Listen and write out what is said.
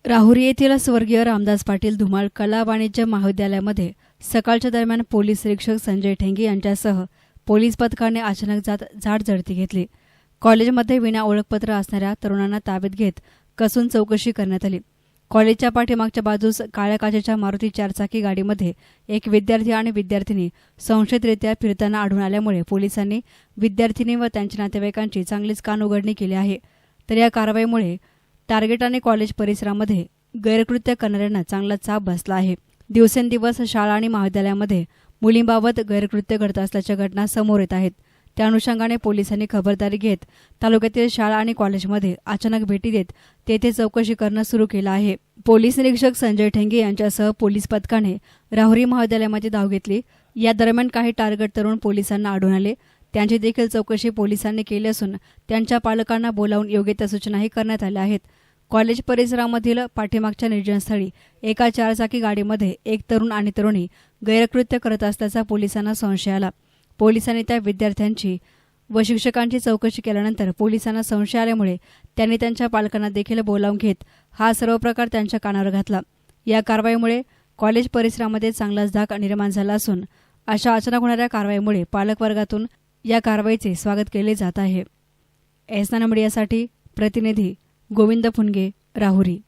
राहुरी येथील स्वर्गीय रामदास पाटील धुमाळ कला वाणिज्य महाविद्यालयामध्ये सकाळच्या दरम्यान पोलीस निरीक्षक संजय ठेंगे यांच्यासह पोलीस पथकाने अचानक झाड झडती घेतली। कॉलेजमध्ये विना ओळखपत्र असणाऱ्या तरुणांना ताब्यात घेत कसून चौकशी करण्यात आली। कॉलेजच्या पाठीमागच्या बाजूस काळ्या काचेच्या मारुती चारचाकी गाडीमध्ये एक विद्यार्थी आणि विद्यार्थिनी संशयितरित्या फिरताना आढळून आल्यामुळे पोलिसांनी विद्यार्थिनी व त्यांच्या नातेवाईकांची चांगलीच कानउघडणी केली आहे। तर या कारवाईमुळे टार्गेट आणि कॉलेज परिसरामध्ये गैरकृत्य करणाऱ्यांना चांगला चाप बसला आहे। दिवसेंदिवस शाळा आणि महाविद्यालयामध्ये मुलींबाबत गैरकृत्य घडत असल्याच्या घटना समोर येत आहेत। त्या अनुषंगाने पोलिसांनी खबरदारी घेत तालुक्यातील शाळा आणि कॉलेजमध्ये अचानक भेटी देत तेथे चौकशी करणं सुरू केलं आहे। पोलीस निरीक्षक संजय ठेंगे यांच्यासह पोलीस पथकाने राहुरी महाविद्यालयामध्ये धाव घेतली। या दरम्यान काही टार्गेट तरुण पोलिसांना आढळून आले। त्यांची देखील चौकशी पोलिसांनी केली असून त्यांच्या पालकांना बोलावून योग्य त्या सूचनाही करण्यात आल्या आहेत। कॉलेज परिसरामधील पाठीमागच्या निर्जनस्थळी एका चारचाकी गाडीमध्ये एक तरुण आणि तरुणी गैरकृत्य करत असल्याचा पोलिसांना संशय आला। पोलिसांनी त्या विद्यार्थ्यांची व शिक्षकांची चौकशी केल्यानंतर पोलिसांना संशय आल्यामुळे त्यांनी त्यांच्या पालकांना देखील बोलावून घेत हा सर्व प्रकार त्यांच्या कानावर घातला। या कारवाईमुळे कॉलेज परिसरामध्ये चांगलाच धाक निर्माण झाला असून अशा अचानक होणाऱ्या कारवाईमुळे पालकवर्गातून या कारवाईचे स्वागत केले जात आहे। एसना मीडियासाठी प्रतिनिधी गोविंद फुनगे, राहुरी।